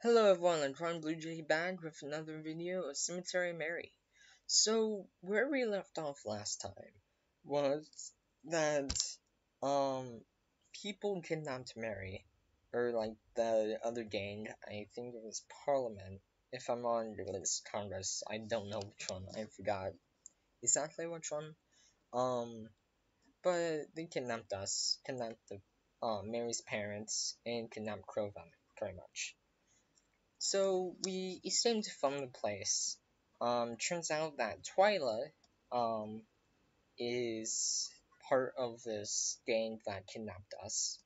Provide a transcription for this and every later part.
Hello everyone, I'm Tron Blue Jay back with another video of Cemetery Mary. So, where we left off last time was that, people kidnapped Mary, or like the other gang, I think it was Parliament. If I'm on the list, Congress, I don't know which one, I forgot exactly which one. Um, but they kidnapped us, kidnapped Mary's parents, and kidnapped Crovan, pretty much. So we escaped from the place. Turns out that twyla, is part of this gang that kidnapped us.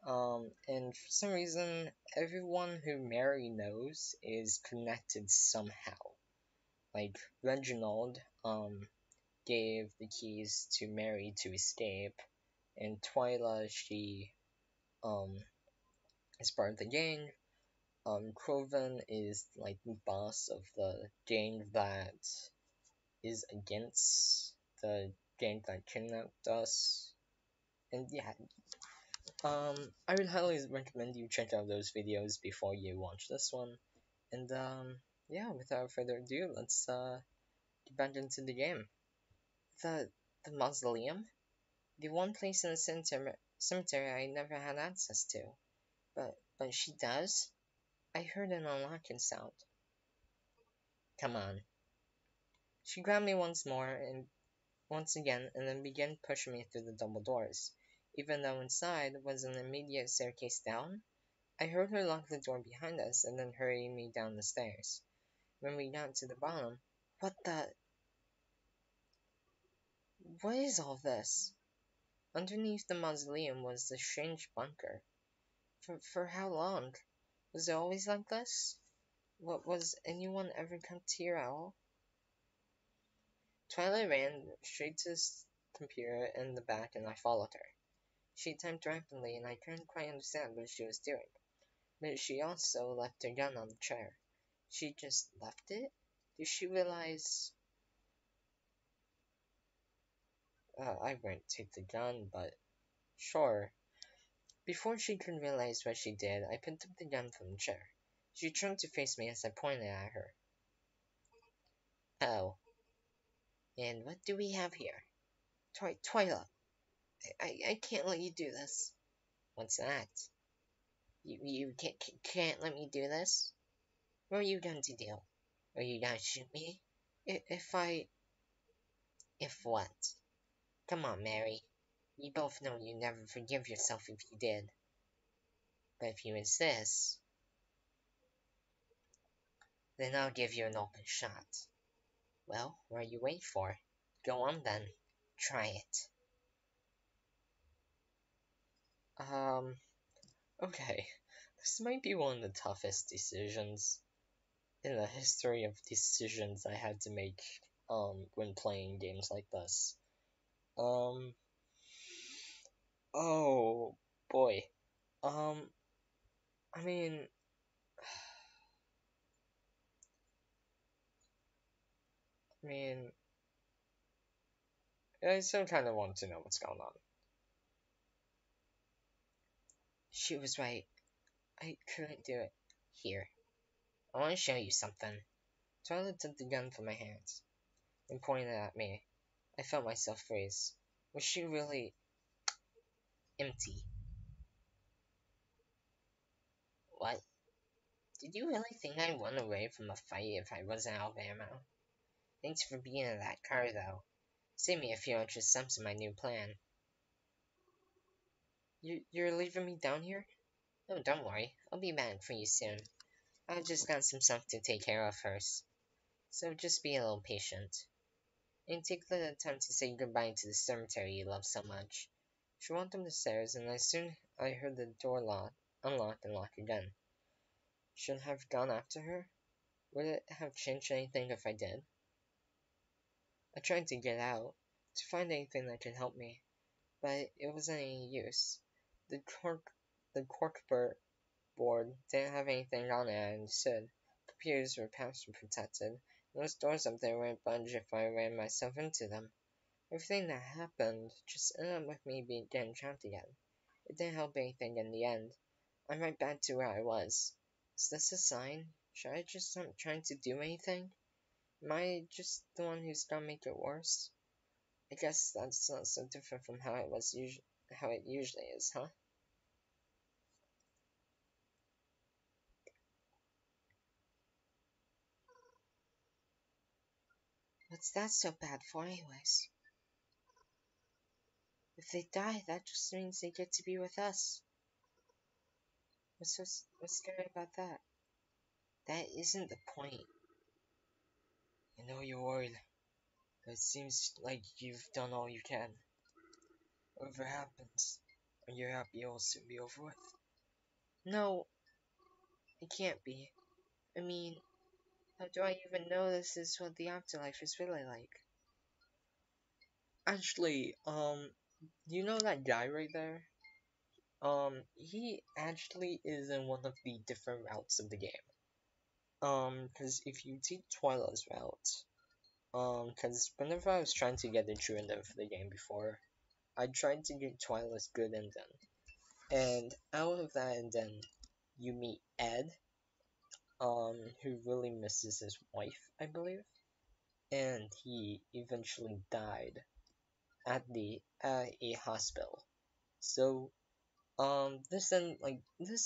And for some reason, everyone who Mary knows is connected somehow. Like Reginald, gave the keys to Mary to escape, and twyla, she, um, is part of the gang. Croven is like the boss of the gang that is against the gang that kidnapped us. And yeah, I would highly recommend you check out those videos before you watch this one. And yeah, without further ado, let's get back into the game. The the mausoleum, the one place in the cemetery I never had access to, but she does. I heard an unlocking sound. Come on. She grabbed me once again and then began pushing me through the double doors. Even though inside was an immediate staircase down, I heard her lock the door behind us and then hurry me down the stairs. When we got to the bottom, what the... What is all this? Underneath the mausoleum was the strange bunker. For how long? Was it always like this? What, was anyone ever kept here at all? Twilight ran straight to the computer in the back and I followed her. She typed rapidly and I couldn't quite understand what she was doing. But she also left her gun on the chair. She just left it? Did she realize... I wouldn't take the gun, but... Sure. Before she could realize what she did, I picked up the gun from the chair. She turned to face me as I pointed at her. Oh. And what do we have here? Twyla. I can't let you do this. What's that? You can't let me do this? What are you going to do? Are you gonna shoot me? If I... If what? Come on, Mary. We both know you never forgive yourself if you did. But if you insist, then I'll give you an open shot. Well, what are you waiting for? Go on then. Try it. Um, okay. This might be one of the toughest decisions in the history of decisions I had to make, when playing games like this. Um, oh, boy. Um, I mean, I mean, I still kind of want to know what's going on. She was right. I couldn't do it. Here. I want to show you something. Twilight took the gun from my hands and pointed it at me. I felt myself freeze. Was she really empty? What? Did you really think I'd run away from a fight if I wasn't out of ammo? Thanks for being in that car, though. Saved me a few extra steps in my new plan. You're leaving me down here? Oh, don't worry. I'll be back for you soon. I've just got some stuff to take care of first. So just be a little patient. And take the time to say goodbye to the cemetery you love so much. She walked up the stairs, and as soon I heard the door unlock and lock again. Should I have gone after her? Would it have changed anything if I did? I tried to get out, to find anything that could help me, but it wasn't any use. The cork board didn't have anything on it I understood. Computers were password protected, and those doors up there wouldn't budge if I ran myself into them. Everything that happened just ended up with me getting trapped again. It didn't help anything in the end. I'm right back to where I was. Is this a sign? Should I just stop trying to do anything? Am I just the one who's gonna make it worse? I guess that's not so different from how it usually is, huh? What's that so bad for, anyways? If they die, that just means they get to be with us. What's scary about that? That isn't the point. I know you're worried, but it seems like you've done all you can. Whatever happens, when you're happy, it'll soon be over with. No, it can't be. I mean, how do I even know this is what the afterlife is really like? Actually, you know that guy right there? He actually is in one of the different routes of the game. Cause if you take Twyla's route, cause whenever I was trying to get the true ending for the game before, I tried to get Twyla's good ending. And out of that ending, you meet Ed, who really misses his wife, I believe. And he eventually died at a hospital. So this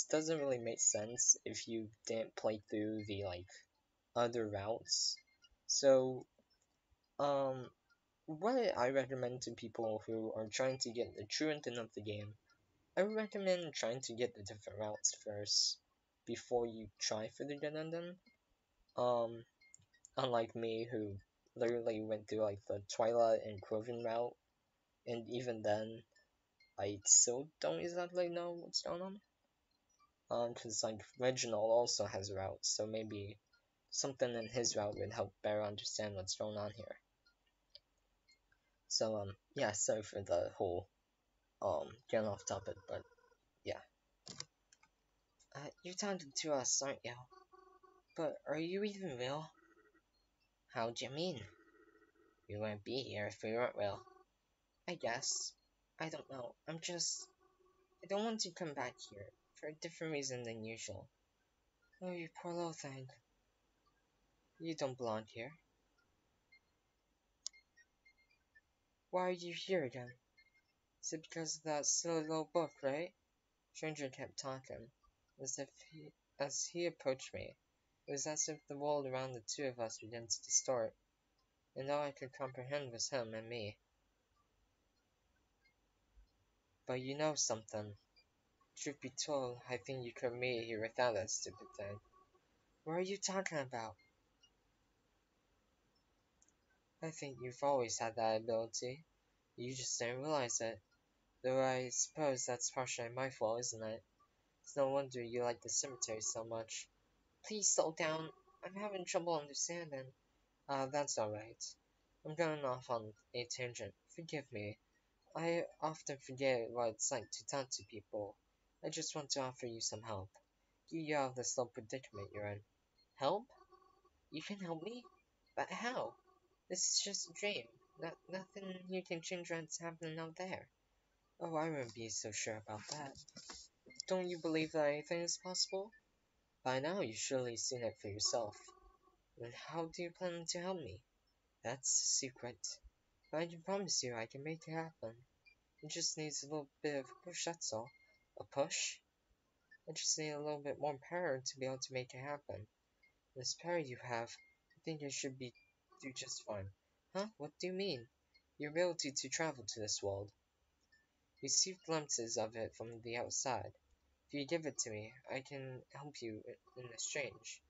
doesn't really make sense if you didn't play through the other routes. So um what I recommend to people who are trying to get the true intent of the game, I would recommend trying to get the different routes first before you try for the good ending. Um Unlike me who literally went through like the Twilight and Cloven route, and even then I still don't exactly know what's going on. Because like Reginald also has routes, so maybe something in his route would help better understand what's going on here. So yeah, sorry for the whole getting off topic, but yeah. You're talking to us, aren't you? But are you even real? How do you mean? We wouldn't be here if we weren't real. I guess. I don't know. I don't want to come back here for a different reason than usual. Oh, you poor little thing. You don't belong here. Why are you here again? Is it because of that silly little book, right? Stranger kept talking, as if as he approached me. It was as if the world around the two of us began to distort, and all I could comprehend was him and me. But you know something. Truth be told, I think you could have made it here without that stupid thing. What are you talking about? I think you've always had that ability. You just didn't realize it. Though I suppose that's partially my fault, isn't it? It's no wonder you like the cemetery so much. Please slow down. I'm having trouble understanding. That's alright. I'm going off on a tangent. Forgive me. I often forget what it's like to talk to people. I just want to offer you some help. Get you out of this little predicament you're in. Help? You can help me? But how? This is just a dream. Nothing you can change what's happening out there. Oh, I wouldn't be so sure about that. Don't you believe that anything is possible? By now you've surely seen it for yourself. Then how do you plan to help me? That's the secret. But I can promise you I can make it happen. It just needs a little bit of a push, that's all. A push? I just need a little bit more power to be able to make it happen. This power you have, I think it should be do just fine. Huh? What do you mean? Your ability to travel to this world. You see glimpses of it from the outside. If you give it to me, I can help you in exchange.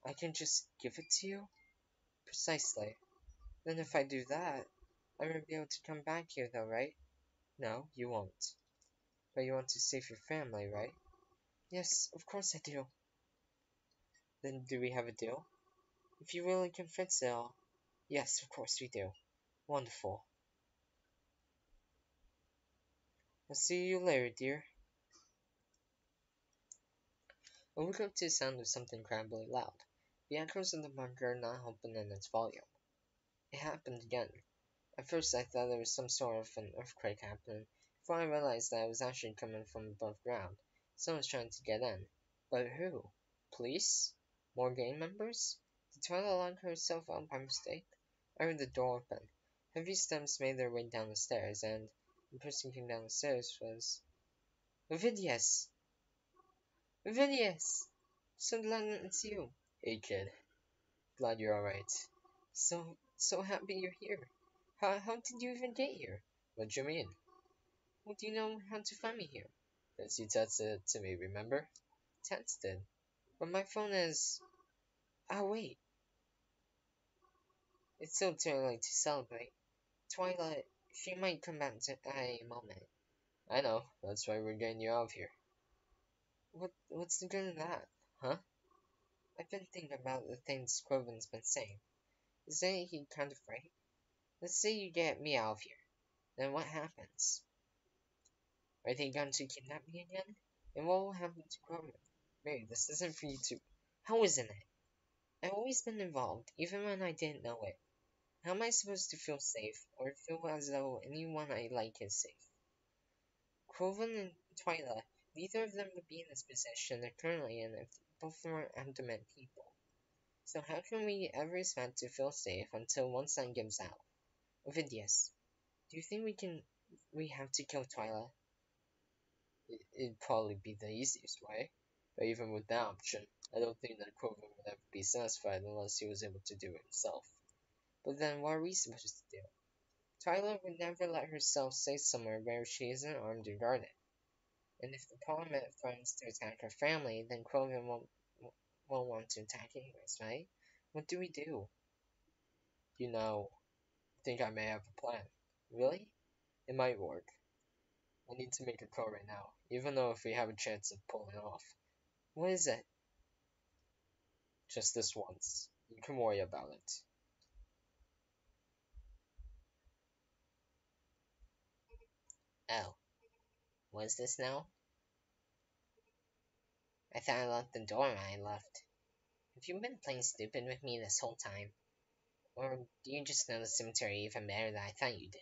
I can just give it to you? Precisely. Then if I do that, I won't be able to come back here though, right? No, you won't. But you want to save your family, right? Yes, of course I do. Then do we have a deal? If you really can fix it all. Yes, of course we do. Wonderful. I'll see you later, dear. I woke up to the sound of something incredibly loud. The echoes of the bunker not helping in its volume. It happened again. At first I thought there was some sort of an earthquake happening, before I realized that it was actually coming from above ground. Someone's trying to get in. But who? Police? More gang members? Did twyla lock herself out by mistake? I heard the door open. Heavy steps made their way down the stairs, and the person who came down the stairs was Vidius! Vidius! So glad it's you. Hey kid, glad you're alright. So happy you're here. How did you even get here? What do you mean? Well, do you know how to find me here? Because you texted it to me, remember? Texted. But my phone is. Oh, wait. It's still too early to celebrate. Twilight, she might come back to a moment. I know, that's why we're getting you out of here. What's the good of that? Huh? I've been thinking about the things Quoven's been saying. Isn't he kind of right? Let's say you get me out of here. Then what happens? Are they going to kidnap me again? And what will happen to Quoven? Mary, this isn't for you to. How isn't it? I've always been involved, even when I didn't know it. How am I supposed to feel safe, or feel as though anyone I like is safe? Quoven and Twyla, neither of them would be in this position they're currently in if both weren't adamant people. So how can we ever expect to feel safe until one side gives out? Ovidius, do you think we have to kill Twyla? It'd probably be the easiest way. But even with that option, I don't think that Quoven would ever be satisfied unless he was able to do it himself. But then what are we supposed to do? Twyla would never let herself stay somewhere where she isn't armed or guarded. And if the Parliament threatens to attack her family, then Quoven won't want to attack anyways, right? What do we do? You know, I think I may have a plan. Really? It might work. I need to make a call right now, even though if we have a chance of pulling it off. What is it? Just this once. You can worry about it. Oh, what is this now? I thought I locked the door when I left. Have you been playing stupid with me this whole time? Or do you just know the cemetery even better than I thought you did?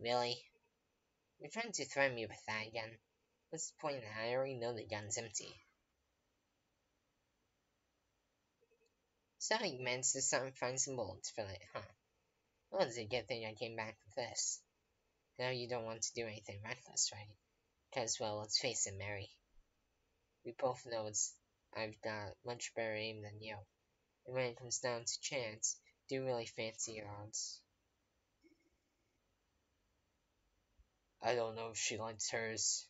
Really? You're trying to threaten me with that again? What's the point? I already know the gun's empty. So you managed to find some bullets for it, huh? Well, it's a good thing I came back with this. Now you don't want to do anything reckless, right? Because, well, let's face it, Mary. We both know I've got much better aim than you. And when it comes down to chance, do really fancy your odds. I don't know if she likes hers,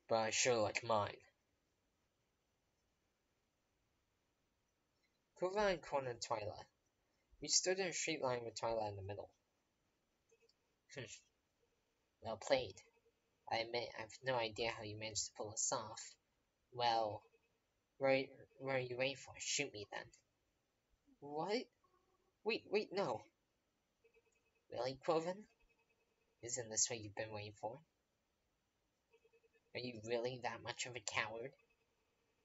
but I sure like mine. Kuva cornered Twyla. We stood in a straight line with Twyla in the middle. Well played. I admit I've no idea how you managed to pull this off. Well, where are you waiting for? Shoot me then. What? Wait, no. Really, Quoven? Isn't this what you've been waiting for? Are you really that much of a coward?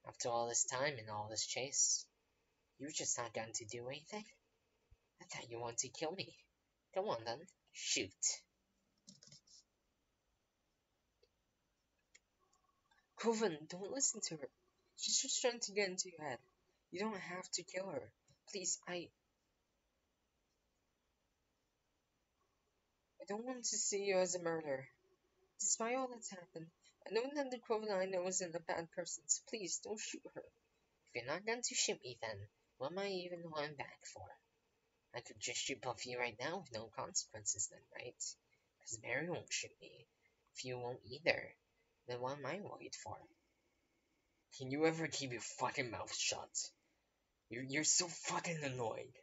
After all this time and all this chase? You're just not going to do anything? I thought you wanted to kill me. Go on then. Shoot. Quoven, don't listen to her. She's just trying to get into your head. You don't have to kill her. Please, I don't want to see you as a murderer. Despite all that's happened, I know that the Quoven I know isn't a bad person, so please don't shoot her. If you're not going to shoot me, then what am I even going back for? I could just shoot both of you right now with no consequences, then, right? Because Mary won't shoot me. If you won't either, then what am I worried for? Can you ever keep your fucking mouth shut? You're so fucking annoying.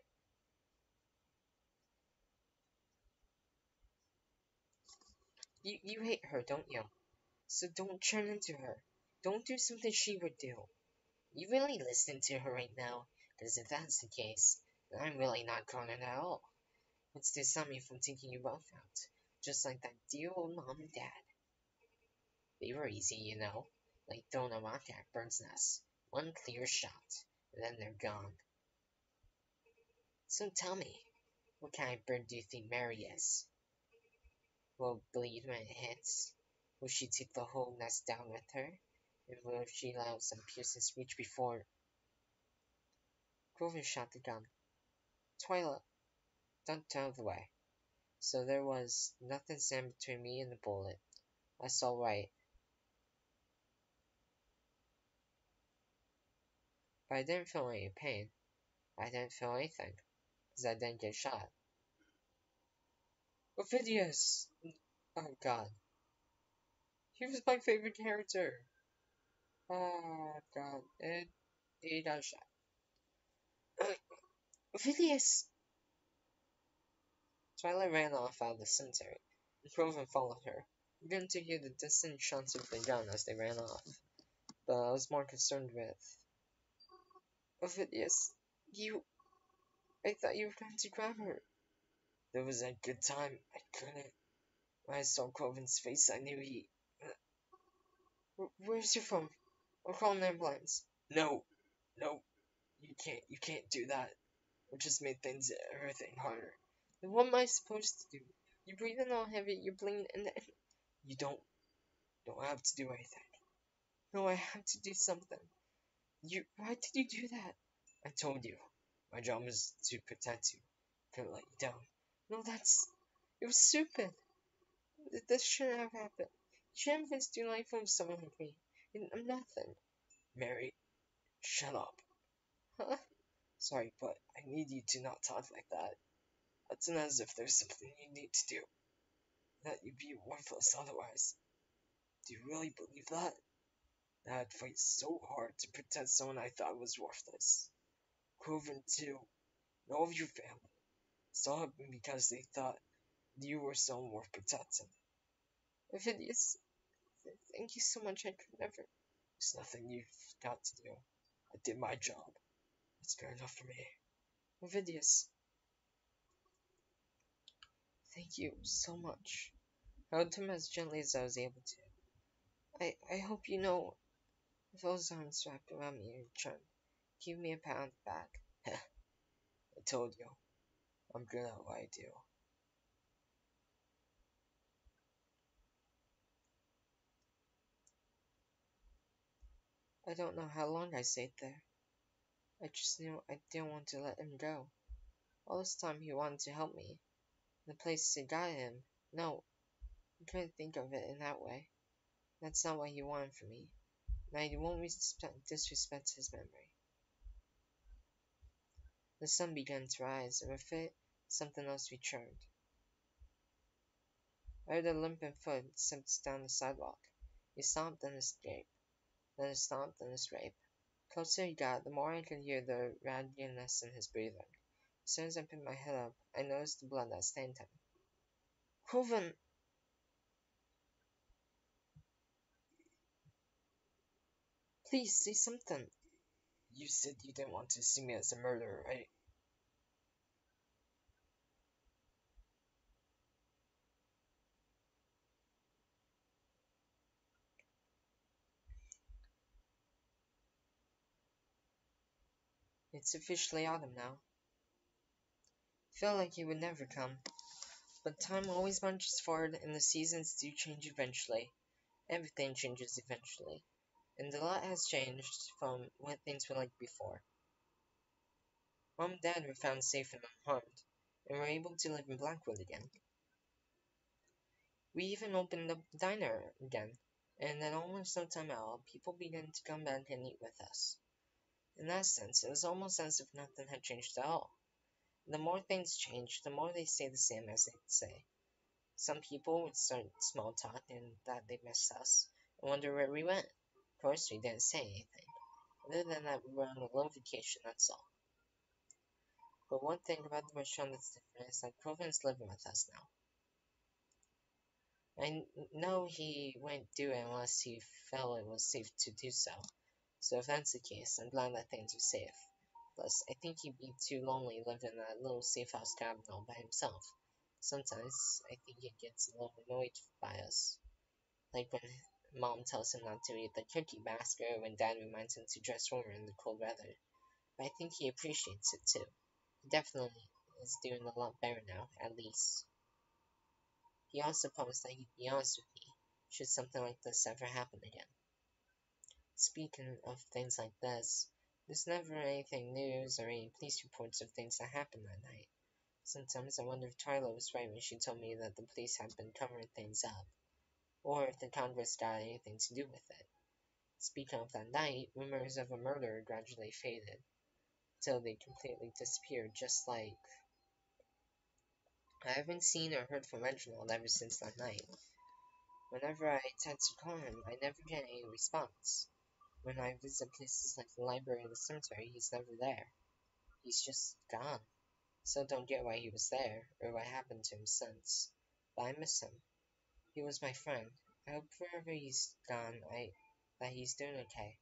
You hate her, don't you? So don't turn into her. Don't do something she would do. You really listen to her right now? Because if that's the case, then I'm really not cornered at all. What's to stop me from taking you both out? Just like that dear old mom and dad. They were easy, you know. Like throwing a rock at a bird's nest. One clear shot, and then they're gone. So tell me, what kind of bird do you think Mary is? Will bleed when it hits? Will she take the whole nest down with her? And will she allow some piercing speech before Grover shot the gun? Twyla, don't tell the way. So there was nothing stand between me and the bullet. That's all right. But I didn't feel any pain. I didn't feel anything, because I didn't get shot. Ophidius! Oh god. He was my favorite character. Oh god. And he got shot. Ophidius! Twilight ran off out of the cemetery, and Cloven followed her. I began to hear the distant shots of the gun as they ran off, but I was more concerned with Ophidius. You. I thought you were going to grab her. There was a good time. I couldn't. When I saw Cloven's face, I knew he. Where's your phone? I'll call an ambulance. No, no, you can't do that. It just made everything harder. Then what am I supposed to do? You're breathing all heavy, you're bleeding, and you don't have to do anything. No, I have to do something. Why did you do that? I told you, my job is to protect you. Couldn't let you down. No, it was stupid. This shouldn't have happened. You shouldn't have been life from someone like me. I'm nothing. Mary, shut up. Huh? Sorry, but I need you to not talk like that. It's not as if there's something you need to do. That you'd be worthless otherwise. Do you really believe that? That I'd fight so hard to protect someone I thought was worthless. Proven too. And all of your family. Still helping because they thought you were someone worth protecting. Phineas, thank you so much. I could never. There's nothing you've got to do. I did my job. It's good enough for me. Ovidius, thank you so much. I held him as gently as I was able to. I hope you know if those arms wrapped around me in return, give me a pat on the back. I told you, I'm good at what I do. I don't know how long I stayed there. I just knew I didn't want to let him go. All this time he wanted to help me. The place had got him. No, I couldn't think of it in that way. That's not what he wanted from me. And I won't disrespect his memory. The sun began to rise, and with it, something else returned. I heard a limping foot steps down the sidewalk. He stomped and escaped, then he stomped and escaped. The closer he got, the more I could hear the raggedness in his breathing. As soon as I picked my head up, I noticed the blood that stained him. Coven! Please, say something. You said you didn't want to see me as a murderer, right? It's officially autumn now. I felt like it would never come. But time always marches forward, and the seasons do change eventually. Everything changes eventually. And a lot has changed from what things were like before. Mom and Dad were found safe and unharmed, and were able to live in Blackwood again. We even opened up the diner again, and then almost no time at all, people began to come back and eat with us. In that sense, it was almost as if nothing had changed at all. The more things change, the more they stay the same as they say. Some people would start small talk and that they missed us, and wonder where we went. Of course, we didn't say anything. Other than that, we were on a little vacation, that's all. But one thing about the restaurant that's different is that Proven's living with us now. I know he wouldn't do it unless he felt it was safe to do so. So if that's the case, I'm glad that things are safe. Plus, I think he'd be too lonely living in that little safe house cabin all by himself. Sometimes, I think he gets a little annoyed by us. Like when Mom tells him not to eat the cookie basket, or when Dad reminds him to dress warmer in the cold weather. But I think he appreciates it too. He definitely is doing a lot better now, at least. He also promised that he'd be honest with me. should something like this ever happen again. Speaking of things like this, there's never anything news or any police reports of things that happened that night. Sometimes I wonder if twyla was right when she told me that the police had been covering things up, or if the Congress got anything to do with it. Speaking of that night, rumors of a murder gradually faded, till they completely disappeared, just like I haven't seen or heard from Reginald ever since that night. Whenever I attempt to call him, I never get any response. When I visit places like the library or the cemetery, he's never there. He's just gone. Still don't get why he was there, or what happened to him since. But I miss him. He was my friend. I hope wherever he's gone, that he's doing okay.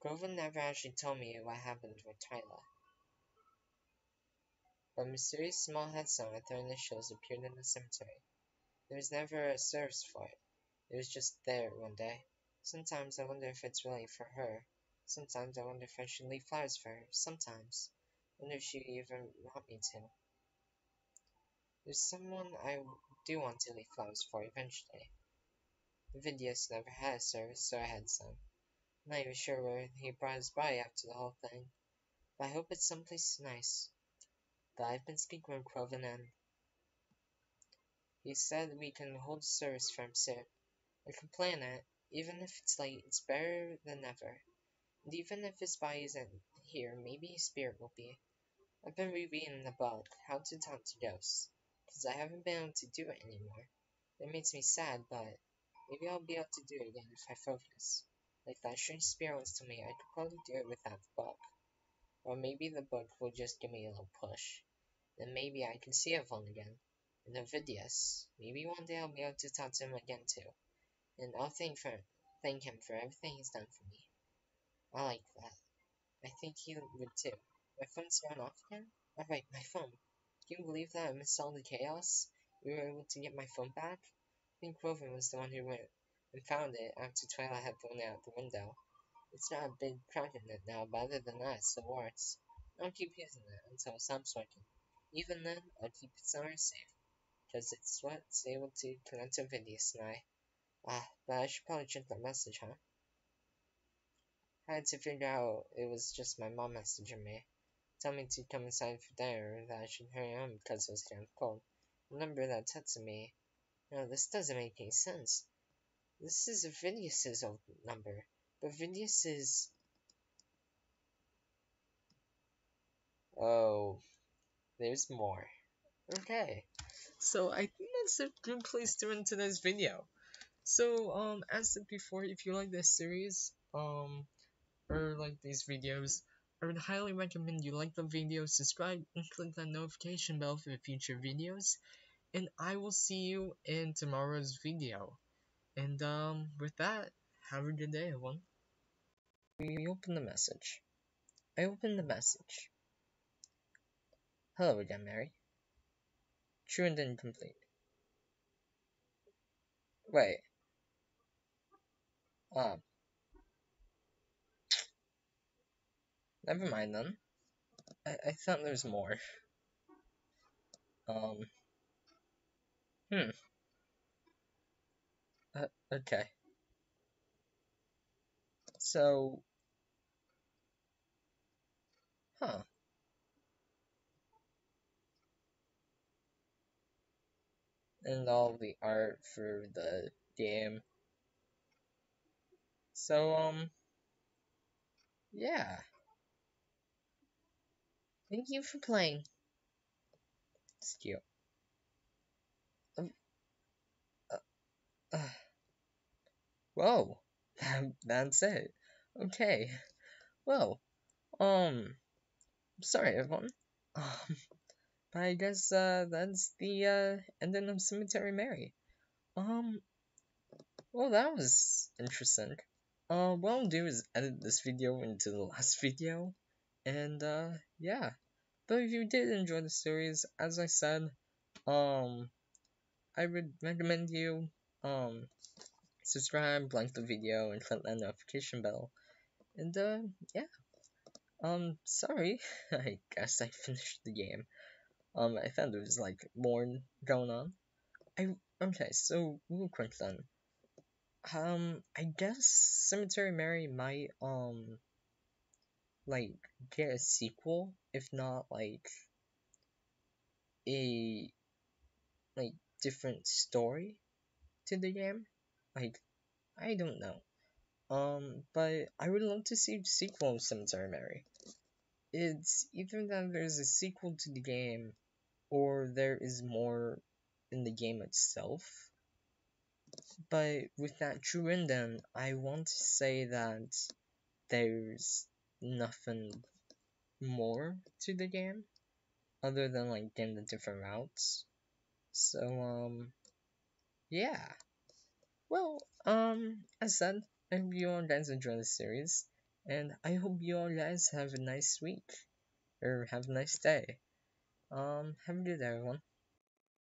Grover never actually told me what happened with twyla, but mysterious small headstone with her initials appeared in the cemetery. There was never a service for it. It was just there one day. Sometimes I wonder if it's really for her. Sometimes I wonder if I should leave flowers for her. Sometimes I wonder if she even want me to. There's someone I do want to leave flowers for eventually. The videos never had a service, so I had some. I'm not even sure where he brought his body after the whole thing, but I hope it's someplace nice. But I've been speaking with Crovin, and he said we can hold a service for him soon. I can plan it. Even if it's late, it's better than never. And even if his body isn't here, maybe his spirit will be. I've been rereading the book, How to Talk to Ghosts, because I haven't been able to do it anymore. It makes me sad, but maybe I'll be able to do it again if I focus. Like that strange spirit once told me, I could probably do it without the book. Or maybe the book will just give me a little push. Then maybe I can see Evelyn again. And Ovidius. Maybe one day I'll be able to talk to him again too. And I'll thank him for everything he's done for me. I like that. I think he would too. My phone's gone off again? Alright, my phone. Can you believe that amidst all the chaos, we were able to get my phone back? I think Grover was the one who went and found it after Twyla had thrown it out the window. It's got a big crack in it now, but other than that, it still works. I'll keep using it until it stops working. Even then, I'll keep it somewhere safe, because it's what's able to connect to Vidius and I. But I should probably check that message, huh? I had to figure out it was just my mom messaging me, telling me to come inside for dinner, that I should hurry home because it was getting cold. The number that texted me. No, this doesn't make any sense. This is Vidius's old number, but Vidius is. Oh, there's more. Okay, so I think that's a good place to end today's video. So, as said before, if you like this series, or like these videos, I would highly recommend you like the video, subscribe, and click that notification bell for the future videos. And I will see you in tomorrow's video. And with that, have a good day, everyone. We open the message. I open the message. Hello again, Mary. True and incomplete. Wait. Um. Never mind then. I thought there was more. Um. Hmm. Okay. So. Huh. And all the art for the game. So, yeah. Thank you for playing. It's cute. Um, uh, uh, whoa. That's it. Okay. Well, sorry everyone. But I guess, that's the, ending of Cemetery Mary. Um, well, that was interesting. What I'll do is edit this video into the last video, and, yeah. But if you did enjoy the series, as I said, um, I would recommend you, subscribe, like the video, and click that notification bell. And, yeah. Sorry, I guess I finished the game. I thought there was, like, more going on. I Okay, so real quick then. I guess Cemetery Mary might like get a sequel, if not a like different story to the game. Like I don't know. But I would love to see a sequel of Cemetery Mary. It's either that there's a sequel to the game or there is more in the game itself. But with that true ending, I want to say that there's nothing more to the game other than like getting the different routes. So yeah. Well, as said, I hope you all guys enjoy the series, and I hope you all guys have a nice week or have a nice day. Have a good day, everyone.